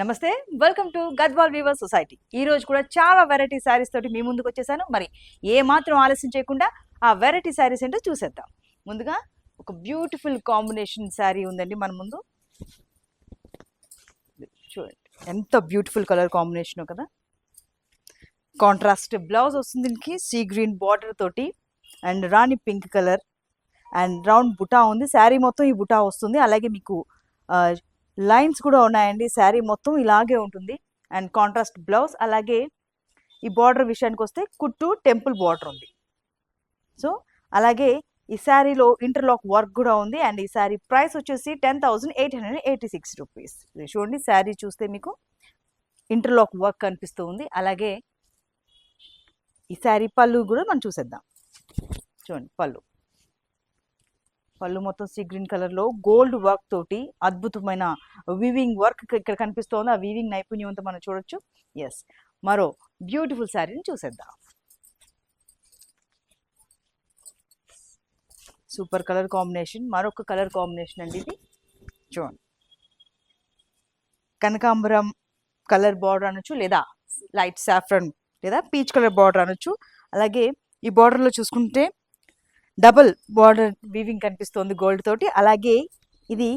నమస్తే, welcome to Gadwal weaver society. ఈ రోజు కూడా చాలా వెరైటీ శారీస్ తోటి మీ ముందుకు వచ్చేసాను. మరి ఏ మాత్రం ఆలస్యం చేయకుండా ఆ వెరైటీ శారీస్ ఏంటో చూసేద్దాం. ముందుగా ఒక బ్యూటిఫుల్ కాంబినేషన్ శారీ ఉందండి మన ముందు. చూడండి ఎంత బ్యూటిఫుల్ కలర్ కాంబినేషన్ కదా. కాంట్రాస్ట్ బ్లౌజ్ వస్తుంది దీనికి, సీ గ్రీన్ బార్డర్ తోటి and rani pink colour and round బుటా ఉంది. శారీ మొత్తం ఈ బుటా వస్తుంది. అలాగే మీకు లైన్స్ కూడా ఉన్నాయండి. శారీ మొత్తం ఇలాగే ఉంటుంది అండ్ కాంట్రాస్ట్ బ్లౌజ్. అలాగే ఈ బార్డర్ విషయానికి వస్తే కుట్టు టెంపుల్ బార్డర్ ఉంది. సో అలాగే ఈ శారీలో ఇంటర్లాక్ వర్క్ కూడా ఉంది అండ్ ఈ శారీ ప్రైస్ వచ్చేసి 10,886 రూపీస్. చూడండి, శారీ చూస్తే మీకు ఇంటర్లాక్ వర్క్ కనిపిస్తూ ఉంది. అలాగే ఈ శారీ పళ్ళు కూడా మనం చూసేద్దాం. చూడండి, పళ్ళు మొత్తం సీ గ్రీన్ కలర్లో గోల్డ్ వర్క్ తోటి అద్భుతమైన వీవింగ్ వర్క్ ఇక్కడ కనిపిస్తోంది. ఆ వీవింగ్ నైపుణ్యంతో మనం చూడొచ్చు. ఎస్, మరో బ్యూటిఫుల్ శారీని చూసేద్దాం. సూపర్ కలర్ కాంబినేషన్, మరొక కలర్ కాంబినేషన్ అండి ఇది. చూడండి, కనకాంబరం కలర్ బార్డర్ అనొచ్చు, లేదా లైట్ సాఫ్రన్ లేదా పీచ్ కలర్ బార్డర్ అనొచ్చు. అలాగే ఈ బార్డర్లో చూసుకుంటే డబుల్ బార్డర్ వీవింగ్ కనిపిస్తుంది గోల్డ్ తోటి. అలాగే ఇది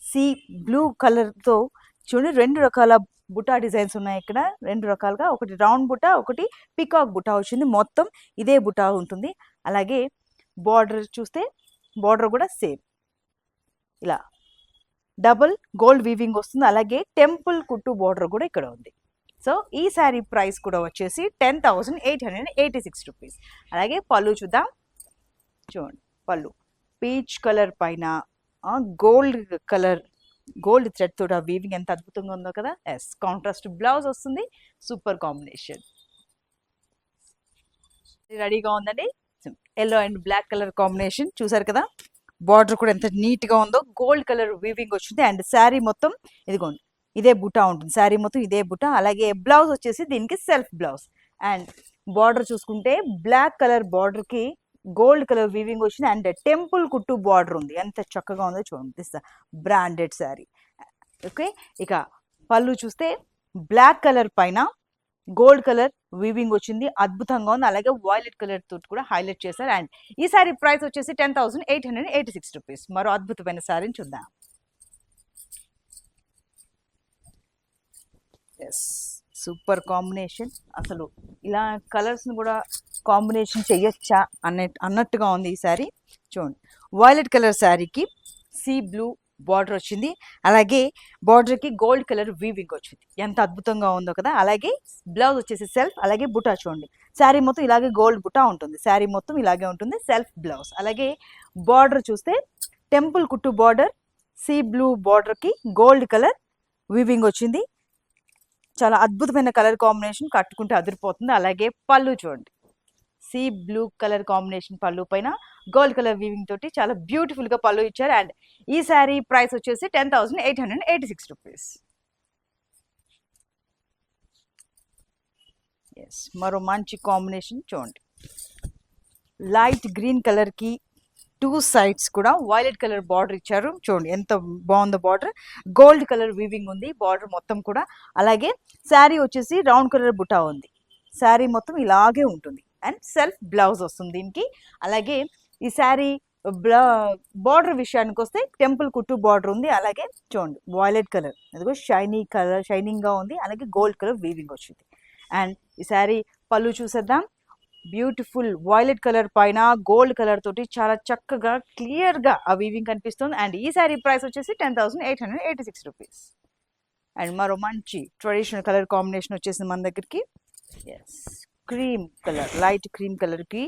సీ బ్లూ కలర్తో చూడండి, రెండు రకాల బుటా డిజైన్స్ ఉన్నాయి ఇక్కడ. రెండు రకాలుగా, ఒకటి రౌండ్ బుటా, ఒకటి పికాక్ బుటా వచ్చింది. మొత్తం ఇదే బుటా ఉంటుంది. అలాగే బార్డర్ చూస్తే బార్డర్ కూడా సేమ్ ఇలా డబుల్ గోల్డ్ వీవింగ్ వస్తుంది. అలాగే టెంపుల్ కుట్టు బార్డర్ కూడా ఇక్కడ ఉంది. సో ఈ శారీ ప్రైస్ కూడా వచ్చేసి 10,886 రూపీస్. అలాగే పళ్ళు చూద్దాం. చూడండి, పళ్ళు పీచ్ కలర్ పైన గోల్డ్ కలర్, గోల్డ్ థ్రెడ్ తోటి ఆ వీవింగ్ ఎంత అద్భుతంగా ఉందో కదా. ఎస్, కాంట్రాస్ట్ బ్లౌజ్ వస్తుంది. సూపర్ కాంబినేషన్ రెడీగా ఉందండి. Yellow and black colour combination చూసారు కదా. బార్డర్ కూడా ఎంత నీట్గా ఉందో, గోల్డ్ కలర్ వీవింగ్ వచ్చింది. అండ్ శారీ మొత్తం ఇదిగోండి ఇదే బుటా ఉంటుంది. శారీ మొత్తం ఇదే బుటా. అలాగే బ్లౌజ్ వచ్చేసి దీనికి సెల్ఫ్ బ్లౌజ్. అండ్ బార్డర్ చూసుకుంటే బ్లాక్ కలర్ బార్డర్కి గోల్డ్ కలర్ వీవింగ్ వచ్చింది అండ్ టెంపుల్ కుట్టు బార్డర్ ఉంది. ఎంత చక్కగా ఉందో చూడండి. This branded sari. ఓకే, ఇక పళ్ళు చూస్తే బ్లాక్ కలర్ పైన గోల్డ్ కలర్ వీవింగ్ వచ్చింది, అద్భుతంగా ఉంది. అలాగే వాయిలెట్ కలర్ తోటి కూడా హైలైట్ చేశారు. అండ్ ఈ శారీ ప్రైస్ వచ్చేసి 10,886 రూపీస్. మరో అద్భుతమైన శారీని చూద్దాం. Yes, super combination. అసలు ఇలా కలర్స్ని కూడా కాంబినేషన్ చెయ్యొచ్చా అన్నట్టుగా ఉంది ఈ శారీ. చూడండి, వాయిలెట్ కలర్ శారీకి సీ బ్లూ బార్డర్ వచ్చింది. అలాగే బార్డర్కి గోల్డ్ కలర్ వీవింగ్ వచ్చింది. ఎంత అద్భుతంగా ఉందో కదా. అలాగే బ్లౌజ్ వచ్చేసి సెల్ఫ్. అలాగే బుటా చూడండి, శారీ మొత్తం ఇలాగే గోల్డ్ బుటా ఉంటుంది. శారీ మొత్తం ఇలాగే ఉంటుంది, సెల్ఫ్ బ్లౌజ్. అలాగే బార్డర్ చూస్తే టెంపుల్ కుట్టు బార్డర్, సీ బ్లూ బార్డర్కి గోల్డ్ కలర్ వీవింగ్ వచ్చింది. చాలా అద్భుతమైన కలర్ కాంబినేషన్, కట్టుకుంటే అదిరిపోతుంది. అలాగే పళ్ళు చూడండి, సీ బ్లూ కలర్ కాంబినేషన్ పళ్ళు పైన గోల్డ్ కలర్ వీవింగ్ తోటి చాలా బ్యూటిఫుల్ గా పళ్ళు ఇచ్చారు. అండ్ ఈ శారీ ప్రైస్ వచ్చేసి 10,886 రూపీస్. ఎస్, మరో మంచి కాంబినేషన్ చూడండి, లైట్ గ్రీన్ కలర్ కి టూ సైడ్స్ కూడా వైలెట్ కలర్ బార్డర్ ఇచ్చారు. చూడండి ఎంత బాగుందో బార్డర్. గోల్డ్ కలర్ వీవింగ్ ఉంది బార్డర్ మొత్తం కూడా. అలాగే శారీ వచ్చేసి రౌండ్ కలర్ బుటా ఉంది. శారీ మొత్తం ఇలాగే ఉంటుంది అండ్ సెల్ఫ్ బ్లౌజ్ వస్తుంది దీనికి. అలాగే ఈ శారీ బార్డర్ విషయానికి వస్తే టెంపుల్ కుట్టు బార్డర్ ఉంది. అలాగే చూడండి వైలెట్ కలర్, అదిగో షైనింగ్ గా ఉంది. అలాగే గోల్డ్ కలర్ వీవింగ్ వచ్చింది. అండ్ ఈ శారీ పళ్ళు చూసేద్దాం. బ్యూటిఫుల్ వైలెట్ కలర్ పైన గోల్డ్ కలర్ తోటి చాలా చక్కగా క్లియర్ గా ఆ వీవింగ్ కనిపిస్తుంది. అండ్ ఈ శారీ ప్రైస్ వచ్చేసి 10,886 రూపీస్. అండ్ మరో మంచి ట్రెడిషనల్ కలర్ కాంబినేషన్ వచ్చేసింది మన దగ్గరికి. Yes, cream colour, light cream colour కి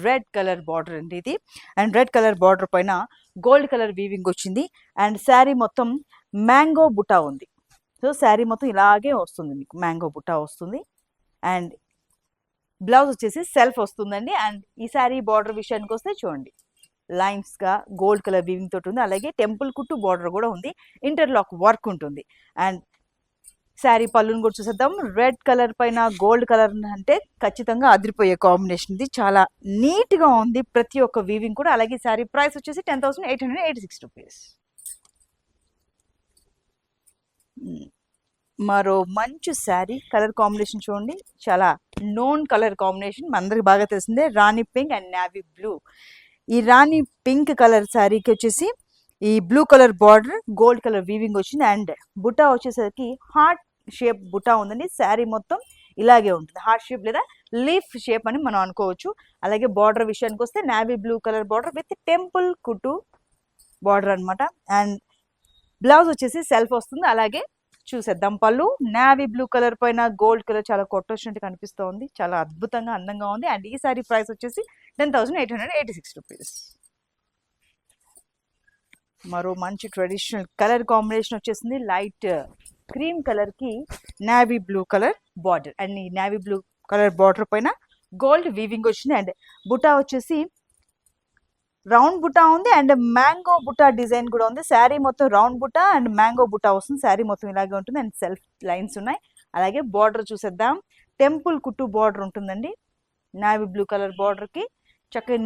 రెడ్ కలర్ బార్డర్ అండి ఇది. అండ్ రెడ్ కలర్ బార్డర్ పైన గోల్డ్ కలర్ వీవింగ్ వచ్చింది. అండ్ శారీ మొత్తం మ్యాంగో బుటా ఉంది. సో శారీ మొత్తం ఇలాగే వస్తుంది, మీకు మ్యాంగో బుటా వస్తుంది. అండ్ బ్లౌజ్ వచ్చేసి సెల్ఫ్ వస్తుందండి. అండ్ ఈ శారీ బార్డర్ విషయానికి వస్తే చూడండి, లైన్స్ గా గోల్డ్ కలర్ వీవింగ్ తోటి ఉంది. అలాగే టెంపుల్ కుట్టు బార్డర్ కూడా ఉంది, ఇంటర్లాక్ వర్క్ ఉంటుంది. అండ్ శారీ పళ్ళును కూడా చూసేద్దాం. రెడ్ కలర్ పైన గోల్డ్ కలర్ అంటే ఖచ్చితంగా అదిరిపోయే కాంబినేషన్ ఇది. చాలా నీట్ గా ఉంది ప్రతి ఒక్క వీవింగ్ కూడా. అలాగే శారీ ప్రైస్ వచ్చేసి 10,886 రూపీస్. మరో మంచి శారీ కలర్ కాంబినేషన్ చూడండి, చాలా నోన్ కలర్ కాంబినేషన్, మనందరికి బాగా తెలిసిందే రాణి పింక్ అండ్ నావీ బ్లూ. ఈ రాణి పింక్ కలర్ శారీకి వచ్చేసి ఈ blue colour border, gold colour weaving వచ్చింది అండ్ బుటా వచ్చేసరికి హార్ట్ షేప్ బుటా ఉందండి. శారీ మొత్తం ఇలాగే ఉంటుంది, హార్ట్ షేప్ లేదా లీఫ్ షేప్ అని మనం అనుకోవచ్చు. అలాగే బార్డర్ విషయానికి వస్తే navy blue colour border with temple కుట్టు బార్డర్ అనమాట. అండ్ బ్లౌజ్ వచ్చేసి సెల్ఫ్ వస్తుంది. అలాగే చూసేద్దాం పళ్ళు, నావీ బ్లూ కలర్ పైన గోల్డ్ కలర్ చాలా కొట్టొచ్చినట్టు కనిపిస్తోంది, చాలా అద్భుతంగా అందంగా ఉంది. అండ్ ఈ సారీ ప్రైస్ వచ్చేసి 10,886 రూపీస్. మరో మంచి ట్రెడిషనల్ కలర్ కాంబినేషన్ వచ్చేసింది, లైట్ క్రీమ్ కలర్ కి navy blue colour border and ఈ నావీ బ్లూ కలర్ బార్డర్ పైన గోల్డ్ వీవింగ్ వచ్చింది. అండ్ బుటా వచ్చేసి రౌండ్ బుటా ఉంది అండ్ మ్యాంగో బుటా డిజైన్ కూడా ఉంది. శారీ మొత్తం రౌండ్ బుటా అండ్ మ్యాంగో బుటా వస్తుంది. శారీ మొత్తం ఇలాగే ఉంటుంది అండ్ సెల్ఫ్ లైన్స్ ఉన్నాయి. అలాగే బార్డర్ చూసేద్దాం, టెంపుల్ కుట్టు బార్డర్ ఉంటుందండి నావీ బ్లూ కలర్ బార్డర్కి. చక్కగా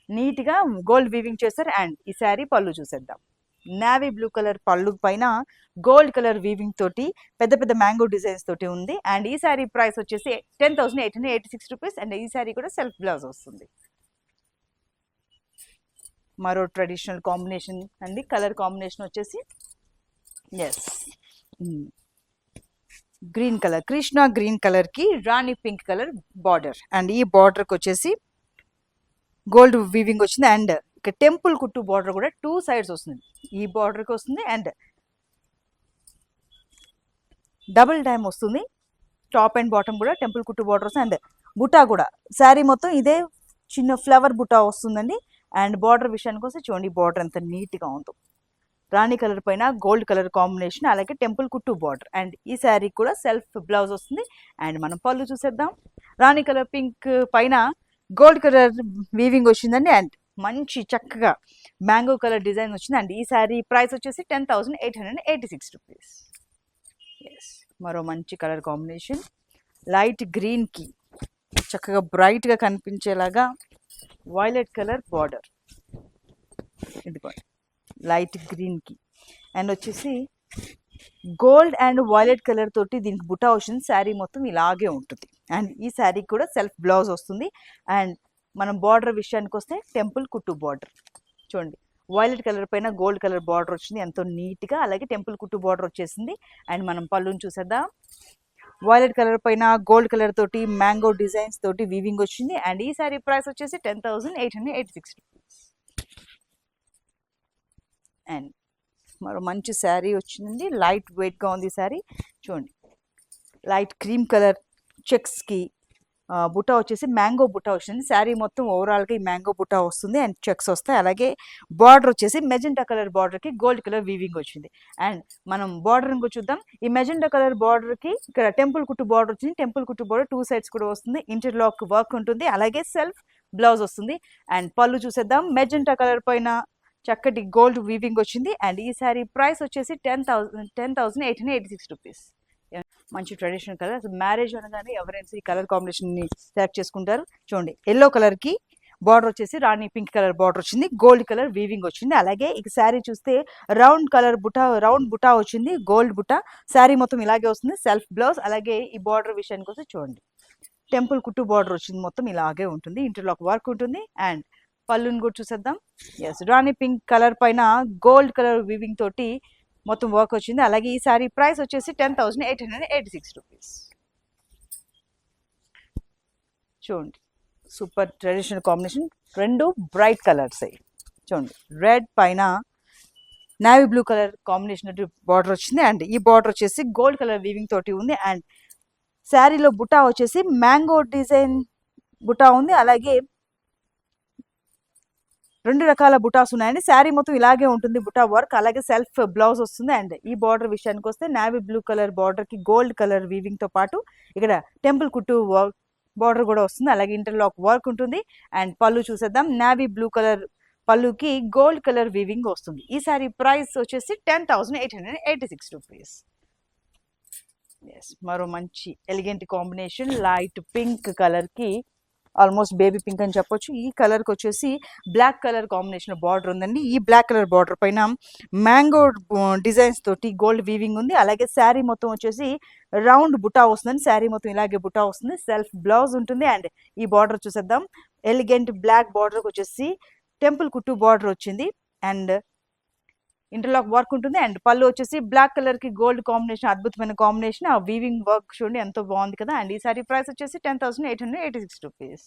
నీట్గా గోల్డ్ వీవింగ్ చేస్తారు. అండ్ ఈ శారీ పళ్ళు చూసేద్దాం, నావీ బ్లూ కలర్ పళ్ళు పైన గోల్డ్ కలర్ వీవింగ్ తోటి పెద్ద పెద్ద మ్యాంగో డిజైన్స్ తోటి ఉంది. అండ్ ఈ శారీ ప్రైస్ వచ్చేసి 10,886 రూపీస్. అండ్ ఈ శారీ కూడా సెల్ఫ్ బ్లౌజ్ వస్తుంది. మరో ట్రెడిషనల్ కాంబినేషన్ అండి, కలర్ కాంబినేషన్ వచ్చేసి green colour, Krishna green colour కి రాణి పింక్ కలర్ బార్డర్ అండ్ ఈ బార్డర్కి వచ్చేసి గోల్డ్ వీవింగ్ వచ్చింది. అండ్ ఇక టెంపుల్ కుట్టు బార్డర్ కూడా 2 సైడ్స్ వస్తుంది, ఈ బార్డర్కి వస్తుంది అండ్ డబుల్ టైమ్ వస్తుంది. టాప్ అండ్ బాటమ్ కూడా టెంపుల్ కుట్టు బార్డర్ వస్తుంది. అండ్ బుటా కూడా శారీ మొత్తం ఇదే చిన్న ఫ్లవర్ బుటా వస్తుందండి. అండ్ బార్డర్ విషయానికి వస్తే చూడండి బార్డర్ ఎంత నీట్గా ఉందో, రాణి కలర్ పైన గోల్డ్ కలర్ కాంబినేషన్, అలాగే టెంపుల్ కుట్టు బార్డర్. అండ్ ఈ శారీ కూడా సెల్ఫ్ బ్లౌజ్ వస్తుంది. అండ్ మనం పళ్ళు చూసేద్దాం, రాణి కలర్ పింక్ పైన గోల్డ్ కలర్ వీవింగ్ వచ్చిందండి. అండ్ మంచి చక్కగా మ్యాంగో కలర్ డిజైన్ వచ్చింది. అండ్ ఈ శారీ ప్రైస్ వచ్చేసి 10,886 రూపీస్. మరో మంచి కలర్ కాంబినేషన్, లైట్ గ్రీన్కి చక్కగా బ్రైట్గా కనిపించేలాగా వైలెట్ కలర్ బార్డర్, ఇదిగోండి లైట్ గ్రీన్కి. అండ్ వచ్చేసి గోల్డ్ అండ్ వైలెట్ కలర్ తోటి దీనికి బుటా వచ్చింది. శారీ మొత్తం ఇలాగే ఉంటుంది. అండ్ ఈ శారీకి కూడా సెల్ఫ్ బ్లౌజ్ వస్తుంది. అండ్ మనం బార్డర్ విషయానికి వస్తే టెంపుల్ కుట్టు బార్డర్ చూడండి, వైలెట్ కలర్ పైన గోల్డ్ కలర్ బార్డర్ వచ్చింది ఎంతో నీట్గా. అలాగే టెంపుల్ కుట్టు బార్డర్ వచ్చేసింది. అండ్ మనం పళ్ళుని చూసేద్దాం, వైలెట్ కలర్ పైన గోల్డ్ కలర్ తోటి మ్యాంగో డిజైన్స్ తోటి వీవింగ్ వచ్చింది. అండ్ ఈ శారీ ప్రైస్ వచ్చేసి 10,886 రూపీస్. అండ్ మరో మంచి శారీ వచ్చిందండి, లైట్ వెయిట్గా ఉంది ఈ శారీ చూడండి, లైట్ క్రీమ్ కలర్ చెక్స్కి బుటా వచ్చేసి మ్యాంగో బుటా వచ్చింది. శారీ మొత్తం ఓవరాల్గా ఈ మ్యాంగో బుటా వస్తుంది అండ్ చెక్స్ వస్తాయి. అలాగే బార్డర్ వచ్చేసి మెజెంటా కలర్ బార్డర్కి గోల్డ్ కలర్ వీవింగ్ వచ్చింది. అండ్ మనం బార్డర్ ఇంకో చూద్దాం, ఈ మెజెంటా కలర్ బార్డర్కి ఇక్కడ టెంపుల్ కుట్టు బార్డర్ వచ్చింది. టెంపుల్ కుట్టు బార్డర్ 2 సైడ్స్ కూడా వస్తుంది, ఇంటర్లాక్ వర్క్ ఉంటుంది. అలాగే సెల్ఫ్ బ్లౌజ్ వస్తుంది. అండ్ పళ్ళు చూసేద్దాం, మెజెంటా కలర్ పైన చక్కటి గోల్డ్ వీవింగ్ వచ్చింది. అండ్ ఈ శారీ ప్రైస్ వచ్చేసి 10,886 రూపీస్. మంచి ట్రెడిషనల్ కలర్, అసలు మ్యారేజ్ అనగానే ఎవరైనా ఈ కలర్ కాంబినేషన్ని సెలెక్ట్ చేసుకుంటారు. చూడండి ఎల్లో కలర్కి బార్డర్ వచ్చేసి రాణి పింక్ కలర్ బార్డర్ వచ్చింది, గోల్డ్ కలర్ వీవింగ్ వచ్చింది. అలాగే ఈ శారీ చూస్తే రౌండ్ బుటా వచ్చింది, గోల్డ్ బుటా. శారీ మొత్తం ఇలాగే వస్తుంది, సెల్ఫ్ బ్లౌజ్. అలాగే ఈ బార్డర్ విషయానికి వస్తే చూడండి టెంపుల్ కుట్టు బార్డర్ వచ్చింది, మొత్తం ఇలాగే ఉంటుంది, ఇంటర్లాక్ వర్క్ ఉంటుంది. అండ్ పళ్ళుని కూడా చూసేద్దాం, రాణి పింక్ కలర్ పైన గోల్డ్ కలర్ వీవింగ్ తోటి మొత్తం వర్క్ వచ్చింది. అలాగే ఈ సారీ ప్రైస్ వచ్చేసి 10,886 రూపీస్. చూడండి సూపర్ ట్రెడిషనల్ కాంబినేషన్, రెండు బ్రైట్ కలర్స్ అయ్యి చూడండి, రెడ్ పైన navy blue colour combination border వచ్చింది. అండ్ ఈ బార్డర్ వచ్చేసి గోల్డ్ కలర్ వీవింగ్ తోటి ఉంది. అండ్ శారీలో బుటా వచ్చేసి మ్యాంగో డిజైన్ బుటా ఉంది. అలాగే 2 రకాల బుటాస్ ఉన్నాయండి. శారీ మొత్తం ఇలాగే ఉంటుంది బుటా వర్క్, అలాగే సెల్ఫ్ బ్లౌజ్ వస్తుంది. అండ్ ఈ బార్డర్ విషయానికి వస్తే నావీ బ్లూ కలర్ బార్డర్కి గోల్డ్ కలర్ వీవింగ్తో పాటు ఇక్కడ టెంపుల్ కుట్టు బార్డర్ కూడా వస్తుంది. అలాగే ఇంటర్లాక్ వర్క్ ఉంటుంది. అండ్ పళ్ళు చూసేద్దాం, నావీ బ్లూ కలర్ పళ్ళుకి గోల్డ్ కలర్ వీవింగ్ వస్తుంది. ఈ సారీ ప్రైస్ వచ్చేసి 10,886 రూపీస్. మరో మంచి ఎలిగెంట్ కాంబినేషన్, లైట్ పింక్ కలర్కి ఆల్మోస్ట్ బేబీ పింక్ అని చెప్పొచ్చు. ఈ కలర్కి వచ్చేసి బ్లాక్ కలర్ కాంబినేషన్ బార్డర్ ఉందండి. ఈ బ్లాక్ కలర్ బార్డర్ పైన మ్యాంగో డిజైన్స్ తోటి గోల్డ్ వీవింగ్ ఉంది. అలాగే శారీ మొత్తం వచ్చేసి రౌండ్ బుటా వస్తుందండి. శారీ మొత్తం ఇలాగే బుటా వస్తుంది. సెల్ఫ్ బ్లౌజ్ ఉంటుంది. అండ్ ఈ బార్డర్ చూసేద్దాం. ఎలిగెంట్ బ్లాక్ బార్డర్కి వచ్చేసి టెంపుల్ కుట్టు బార్డర్ వచ్చింది. అండ్ ఇంటర్లాక్ వర్క్ ఉంటుంది. అండ్ పళ్ళు వచ్చేసి బ్లాక్ కలర్ కి గోల్డ్ కాంబినేషన్, అద్భుతమైన కాంబినేషన్. ఆ వీవింగ్ వర్క్ చూడండి ఎంతో బాగుంది కదా. అండ్ ఈ సారీ ప్రైస్ వచ్చేసి 10,886 రూపీస్.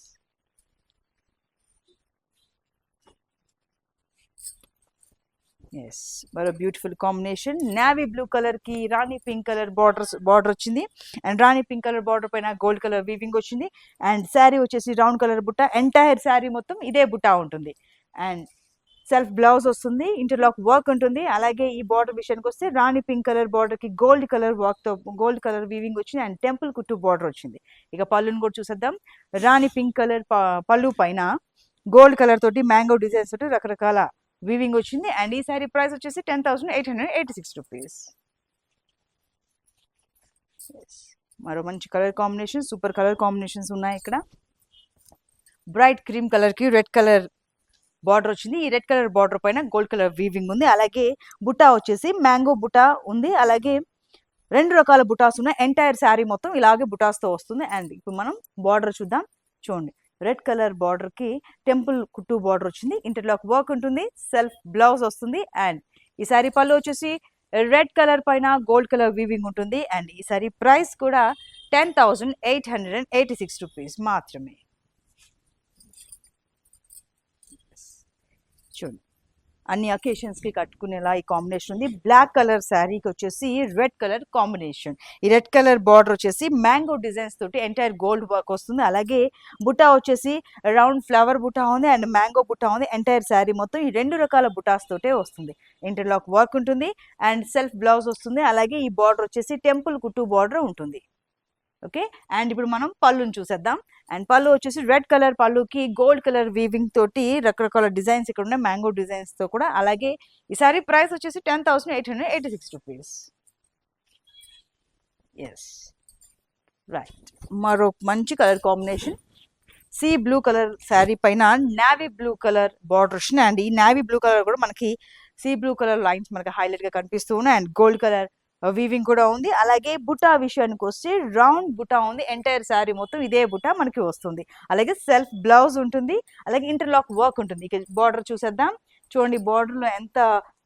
ఎస్, మరో beautiful combination. Navy blue colour కి రాణి పింక్ కలర్ బార్డర్ వచ్చింది. And rani pink colour border పైన గోల్డ్ కలర్ వీవింగ్ వచ్చింది. అండ్ శారీ వచ్చేసి రౌండ్ కలర్ బుట్ట. ఎంటైర్ శారీ మొత్తం ఇదే బుట్ట ఉంటుంది. అండ్ సెల్ఫ్ బ్లౌజ్ వస్తుంది. ఇంటర్లాక్ వర్క్ ఉంటుంది. అలాగే ఈ బార్డర్ విషయానికి వస్తే రాణి పింక్ కలర్ బార్డర్ కి గోల్డ్ కలర్ వర్క్ తో గోల్డ్ కలర్ వీవింగ్ వచ్చింది. అండ్ టెంపుల్ కుట్టు బార్డర్ వచ్చింది. ఇక పళ్ళుని కూడా చూసేద్దాం. రాణి పింక్ కలర్ పళ్ళు పైన గోల్డ్ కలర్ తోటి మ్యాంగో డిజైన్స్ తోటి రకరకాల వీవింగ్ వచ్చింది. అండ్ ఈ సారీ ప్రైస్ వచ్చేసి 10,886 రూపీస్. మరో మంచి colour combination, super colour combinations ఉన్నాయి ఇక్కడ. బ్రైట్ క్రీమ్ కలర్ కి రెడ్ కలర్ బార్డర్ వచ్చింది. ఈ రెడ్ కలర్ బార్డర్ పైన గోల్డ్ కలర్ వీవింగ్ ఉంది. అలాగే బుటా వచ్చేసి మ్యాంగో బుటా ఉంది. అలాగే 2 రకాల బుటాస్ ఉన్నాయి. ఎంటైర్ శారీ మొత్తం ఇలాగే బుటాస్ తో వస్తుంది. అండ్ ఇప్పుడు మనం బార్డర్ చూద్దాం. చూడండి, రెడ్ కలర్ బార్డర్ కి టెంపుల్ కుట్టు బార్డర్ వచ్చింది. ఇంటర్లాక్ వర్క్ ఉంటుంది. సెల్ఫ్ బ్లౌజ్ వస్తుంది. అండ్ ఈ శారీ పళ్ళు వచ్చేసి రెడ్ కలర్ పైన గోల్డ్ కలర్ వీవింగ్ ఉంటుంది. అండ్ ఈ శారీ ప్రైస్ కూడా 10,886 రూపీస్ మాత్రమే. చూడండి, అన్ని అకేషన్స్ కి కట్టుకునేలా ఈ కాంబినేషన్ ఉంది. బ్లాక్ కలర్ శారీకి వచ్చేసి రెడ్ కలర్ కాంబినేషన్. ఈ రెడ్ కలర్ బార్డర్ వచ్చేసి మ్యాంగో డిజైన్స్ తోటి ఎంటైర్ గోల్డ్ వర్క్ వస్తుంది. అలాగే బుటా వచ్చేసి రౌండ్ ఫ్లవర్ బుటా ఉంది. అండ్ మ్యాంగో బుటా ఉంది. ఎంటైర్ శారీ మొత్తం ఈ 2 రకాల బుటాస్ తోటే వస్తుంది. ఇంటర్లాక్ వర్క్ ఉంటుంది. అండ్ సెల్ఫ్ బ్లౌజ్ వస్తుంది. అలాగే ఈ బార్డర్ వచ్చేసి టెంపుల్ కుట్టు బార్డర్ ఉంటుంది. ఓకే, అండ్ ఇప్పుడు మనం పళ్ళుని చూసేద్దాం. అండ్ పళ్ళు వచ్చేసి రెడ్ కలర్ పళ్ళుకి గోల్డ్ కలర్ వీవింగ్ తోటి రకరకాల డిజైన్స్ ఇక్కడ ఉన్నాయి, మ్యాంగో డిజైన్స్ తో కూడా. అలాగే ఈ సారీ ప్రైస్ వచ్చేసి 10,886 రూపీస్. Yes, right. మరో మంచి colour combination. Sea blue colour sari పైన నావీ బ్లూ కలర్ బార్డర్ వచ్చింది. అండ్ ఈ నావీ బ్లూ కలర్ కూడా మనకి సీ బ్లూ కలర్ లైన్స్ మనకి హైలైట్ గా కనిపిస్తూ ఉన్నాయి. అండ్ గోల్డ్ కలర్ వీవింగ్ కూడా ఉంది. అలాగే బుటా విషయానికి వస్తే రౌండ్ బుటా ఉంది. ఎంటైర్ శారీ మొత్తం ఇదే బుటా మనకి వస్తుంది. అలాగే సెల్ఫ్ బ్లౌజ్ ఉంటుంది. అలాగే ఇంటర్లాక్ వర్క్ ఉంటుంది. ఇక బార్డర్ చూసేద్దాం. చూడండి, బార్డర్ లో ఎంత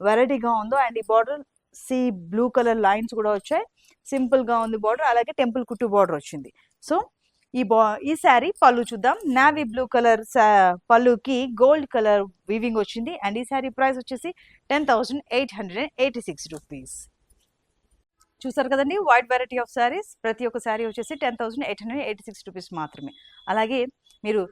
వెరైటీగా ఉందో. అండ్ ఈ border see blue colour lines కూడా వచ్చాయి. సింపుల్ గా ఉంది బార్డర్. అలాగే టెంపుల్ కుట్టు బార్డర్ వచ్చింది. సో ఈ శారీ పళ్ళు చూద్దాం. నావీ బ్లూ కలర్ పళ్ళుకి గోల్డ్ కలర్ వీవింగ్ వచ్చింది. అండ్ ఈ శారీ ప్రైస్ వచ్చేసి 10,886 రూపీస్. చూసారు కదండి, వైడ్ వెరైటీ ఆఫ్ శారీస్. ప్రతి ఒక్క శారీ వచ్చేసి 10,886 రూపీస్ మాత్రమే. అలాగే మీరు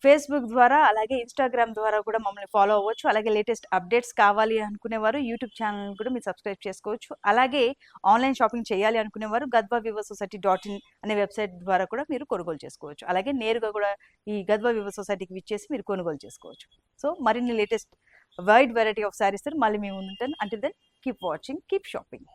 ఫేస్బుక్ ద్వారా అలాగే ఇన్స్టాగ్రామ్ ద్వారా కూడా మమ్మల్ని ఫాలో అవ్వచ్చు. అలాగే లేటెస్ట్ అప్డేట్స్ కావాలి అనుకునేవారు యూట్యూబ్ ఛానల్ కూడా మీరు సబ్స్క్రైబ్ చేసుకోవచ్చు. అలాగే ఆన్లైన్ షాపింగ్ చేయాలి అనుకునేవారు గద్వా వివర్ సొసైటీ.in అనే వెబ్సైట్ ద్వారా కూడా మీరు కొనుగోలు చేసుకోవచ్చు. అలాగే నేరుగా కూడా ఈ గద్వా వివర్ సొసైటీకి విచ్చేసి మీరు కొనుగోలు చేసుకోవచ్చు. సో మరిన్ని latest wide variety of sarees మళ్ళీ మేము ముందుంటాను. Until then keep watching, keep shopping.